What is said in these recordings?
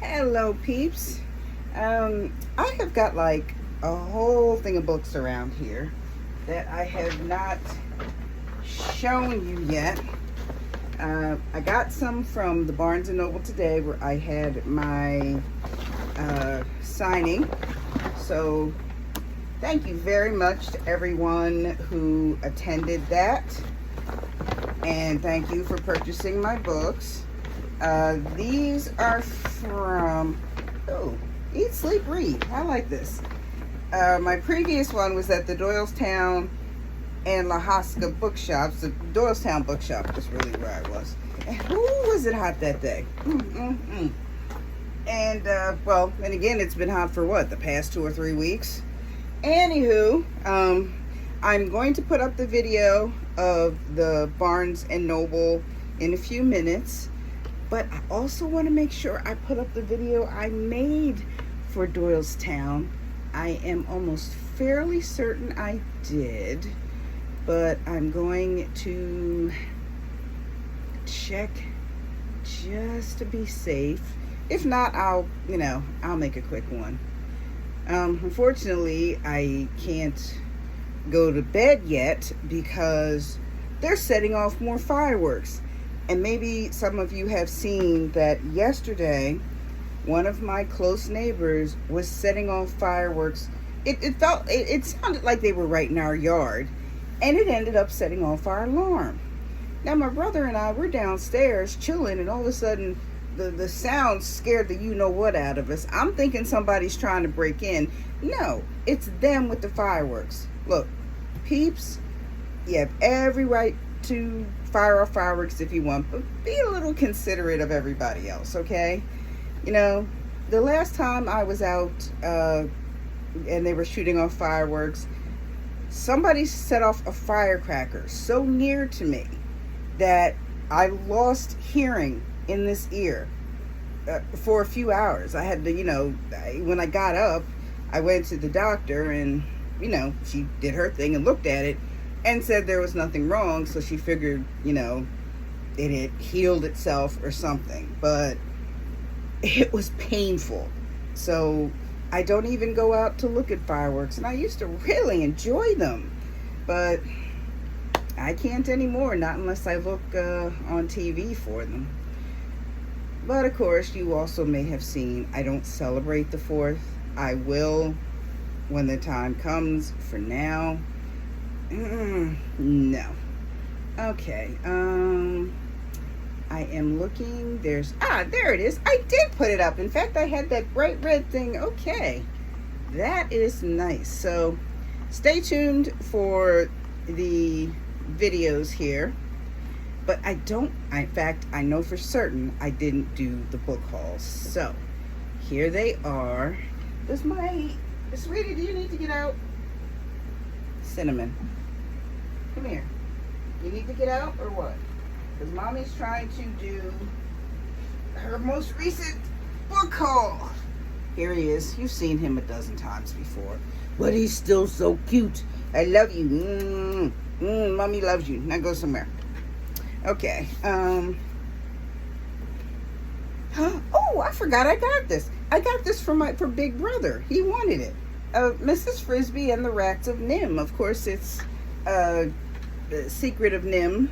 Hello, peeps. I have got like a whole thing of books around here that I have not shown you yet. I got some from the Barnes& Noble today where I had my signing. So thank you very much to everyone who attended that. And thank you for purchasing my books. These are from, Eat, Sleep, Read. I like this. My previous one was at the Doylestown and Lahaska bookshops. The Doylestown bookshop was really where I was. And who was it hot that day? And, and again, it's been hot for what, the past 2 or 3 weeks? Anywho, I'm going to put up the video of the Barnes & Noble in a few minutes. But I also want to make sure I put up the video I made for Doylestown. I am almost fairly certain I did, but I'm going to check just to be safe. If not, I'll make a quick one. Unfortunately, I can't go to bed yet because they're setting off more fireworks. And maybe some of you have seen that yesterday, one of my close neighbors was setting off fireworks. It sounded like they were right in our yard, and it ended up setting off our alarm. Now, my brother and I were downstairs chilling, and all of a sudden, the sound scared the you-know-what out of us. I'm thinking somebody's trying to break in. No, it's them with the fireworks. Look, peeps, you have every right to fire off fireworks if you want, but be a little considerate of everybody else, okay? The last time I was out and they were shooting off fireworks, somebody set off a firecracker so near to me that I lost hearing in this ear for a few hours. I had to, when I got up, I went to the doctor and, she did her thing and looked at it and said there was nothing wrong, so she figured, it had healed itself or something. But it was painful. So I don't even go out to look at fireworks, and I used to really enjoy them. But I can't anymore, not unless I look on TV for them. But of course, you also may have seen I don't celebrate the 4th. I will when the time comes. For now, no. Okay, I am looking. There it is. I did put it up. In fact, I had that bright red thing. Okay, that is nice. So stay tuned for the videos here. But in fact, I know for certain I didn't do the book hauls. So here they are. Sweetie, do you need to get out? Cinnamon, come here. You need to get out or what? Because Mommy's trying to do her most recent book haul. Here he is. You've seen him a dozen times before. But he's still so cute. I love you. Mommy loves you. Now go somewhere. Okay. Oh, I forgot I got this. I got this for Big Brother. He wanted it. Mrs. Frisbee and the Rats of Nim. Of course, it's The Secret of Nim.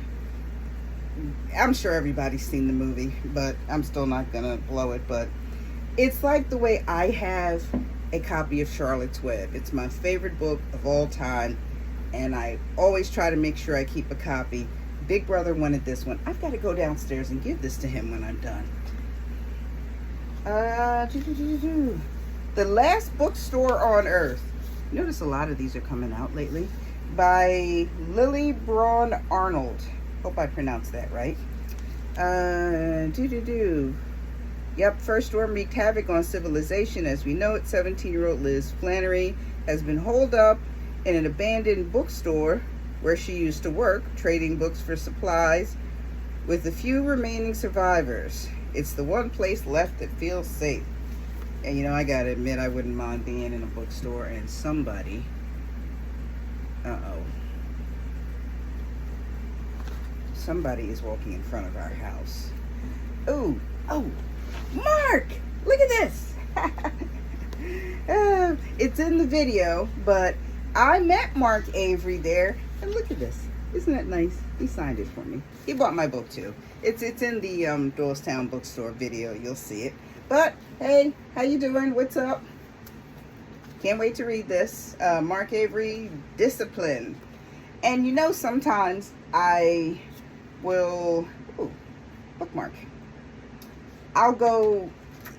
I'm sure everybody's seen the movie, but I'm still not gonna blow it. But it's like the way I have a copy of Charlotte's Web. It's my favorite book of all time, and I always try to make sure I keep a copy. Big Brother wanted this one. I've got to go downstairs and give this to him when I'm done. The Last Bookstore on Earth. Notice a lot of these are coming out lately. By Lily Braun Arnold. Hope I pronounced that right. Yep, first storm wreaked havoc on civilization as we know it. 17-year-old Liz Flannery has been holed up in an abandoned bookstore where she used to work, trading books for supplies with the few remaining survivors. It's the one place left that feels safe. And I gotta admit, I wouldn't mind being in a bookstore and somebody somebody is walking in front of our house. Oh, Mark! Look it's in the video, but I met Mark Avery there, and look at this. Isn't that nice? He signed it for me. He bought my book too. It's in the Doylestown bookstore video. You'll see it. But hey, how you doing? What's up? Can't wait to read this. Mark Avery, Discipline. And you know, sometimes I will bookmark. I'll go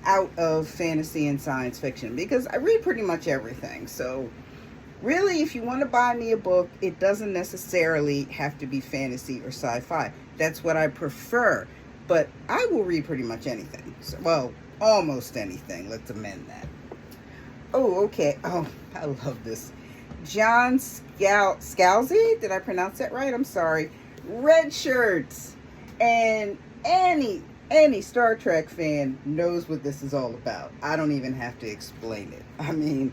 out of fantasy and science fiction because I read pretty much everything. So really, if you want to buy me a book, it doesn't necessarily have to be fantasy or sci-fi. That's what I prefer. But I will read pretty much anything. So, well, almost anything. Let's amend that. Oh, okay. Oh, I love this. John Scalzi. Did I pronounce that right? I'm sorry. Red Shirts. And any Star Trek fan knows what this is all about. I don't even have to explain it. I mean,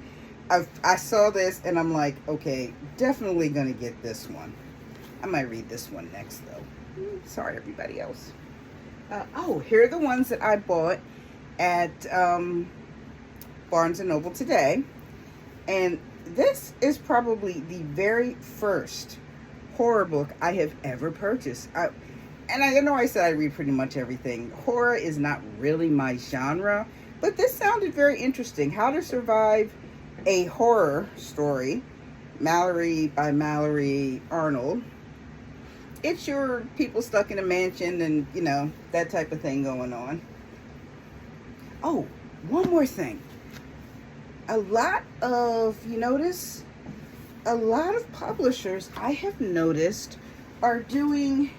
I saw this and I'm like, okay, definitely gonna get this one. I might read this one next though. Sorry, everybody else. Here are the ones that I bought at Barnes & Noble today. And this is probably the very first horror book I have ever purchased. And I know I said I read pretty much everything. Horror is not really my genre, but this sounded very interesting. How to Survive a Horror Story, Mallory by Mallory Arnold. It's your people stuck in a mansion and, you know, that type of thing going on. Oh, one more thing. A lot of publishers I have noticed are doing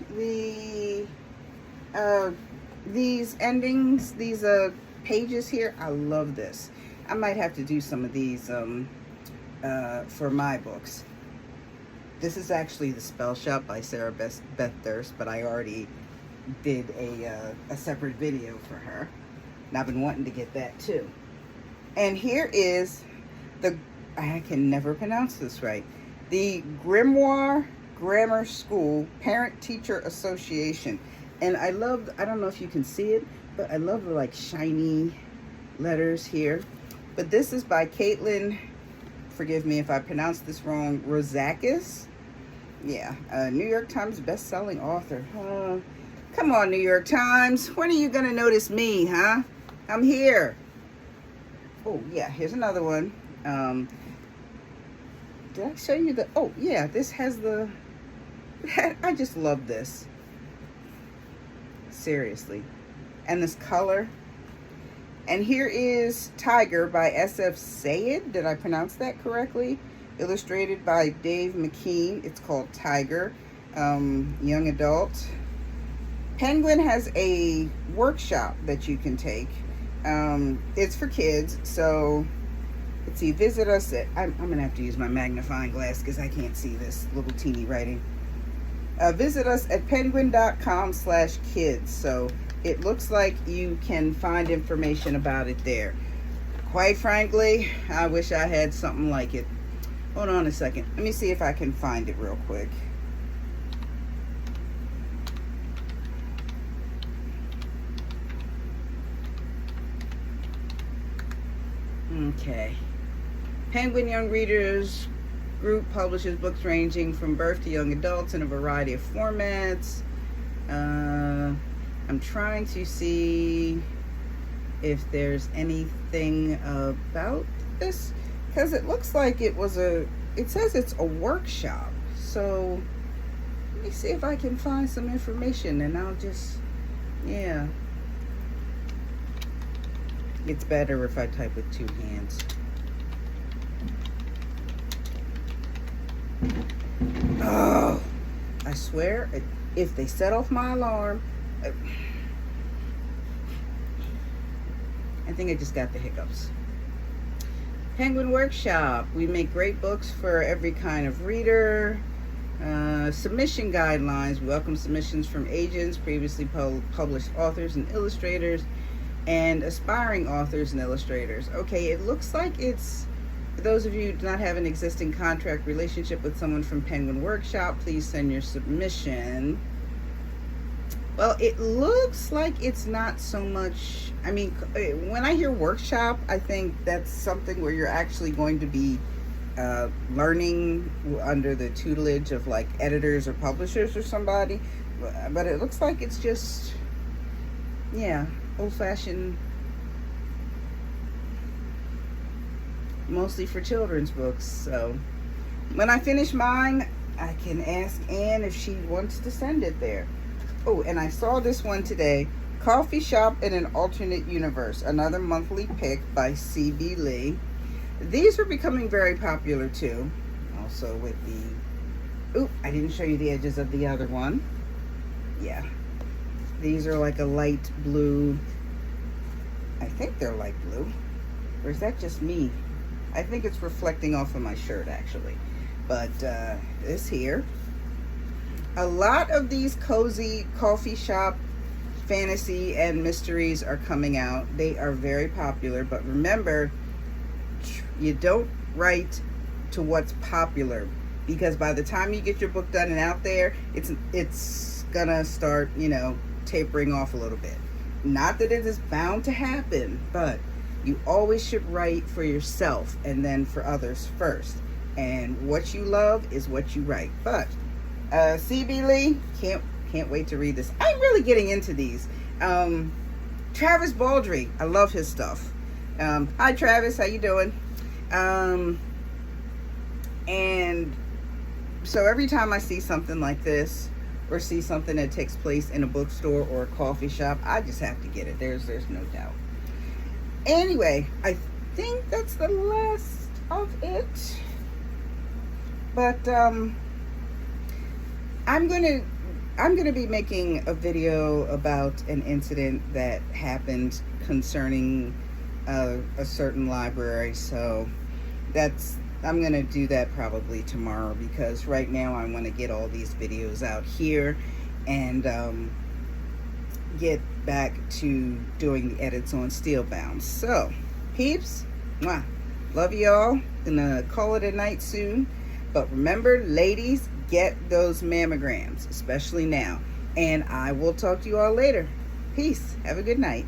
these endings, these pages here. I love this. I might have to do some of these for my books. This is actually The Spell Shop by Sarah Beth Thirst, but I already did a separate video for her, and I've been wanting to get that too. And here is I can never pronounce this right, the Grimoire Grammar School Parent-Teacher Association. And I don't know if you can see it, but I love the like shiny letters here. But this is by Caitlin, forgive me if I pronounced this wrong, Rozakis. Yeah, New York Times best-selling author. Come on, New York Times. When are you going to notice me, huh? I'm here. Oh, yeah, here's another one. Did I show you the... Oh, yeah, this has the... I just love this. Seriously. And this color. And here is Tiger by S.F. Sayed. Did I pronounce that correctly? Illustrated by Dave McKean. It's called Tiger. Young adult. Penguin has a workshop that you can take. It's for kids. So, let's see. Visit us at... I'm going to have to use my magnifying glass because I can't see this little teeny writing. Visit us at penguin.com/kids. So it looks like you can find information about it there. Quite frankly, I wish I had something like it. Hold on a second. Let me see if I can find it real quick. Okay. Penguin Young Readers Group publishes books ranging from birth to young adults in a variety of formats. I'm trying to see if there's anything about this, because it looks like it says it's a workshop. So let me see if I can find some information, and I'll just, yeah. It's better if I type with two hands. Oh, I swear, if they set off my alarm, I think I just got the hiccups. Penguin Workshop. We make great books for every kind of reader. Submission guidelines. We welcome submissions from agents, previously published authors and illustrators, and aspiring authors and illustrators. Okay, it looks like it's... For those of you who do not have an existing contract relationship with someone from Penguin Workshop, please send your submission. Well, it looks like it's not so much. I mean, when I hear workshop, I think that's something where you're actually going to be learning under the tutelage of like editors or publishers or somebody. But it looks like it's just, yeah, old fashioned, mostly for children's books. So when I finish mine, I can ask Anne if she wants to send it there. Oh, and I saw this one today. Coffee Shop in an Alternate Universe, another monthly pick by C.B. Lee. These are becoming very popular too. Also with the, oop, I didn't show you the edges of the other one. Yeah. These are like a light blue. I think they're light blue. Or is that just me? I think it's reflecting off of my shirt actually. But this here. A lot of these cozy coffee shop fantasy and mysteries are coming out. They are very popular, but remember, you don't write to what's popular, because by the time you get your book done and out there, it's gonna start, you know, tapering off a little bit. Not that it is bound to happen, but you always should write for yourself and then for others first. And what you love is what you write. But C.B. Lee, can't wait to read this. I'm really getting into these. Travis Baldry, I love his stuff. Hi Travis, how you doing? And so every time I see something like this, or see something that takes place in a bookstore or a coffee shop, I just have to get it. There's no doubt. Anyway, I think that's the last of it. But I'm gonna be making a video about an incident that happened concerning a certain library. So I'm gonna do that probably tomorrow, because right now I want to get all these videos out here and get back to doing the edits on Steelbound. So peeps, mwah, love y'all. Gonna call it a night soon. But remember, ladies, get those mammograms, especially now. And I will talk to you all later. Peace. Have a good night.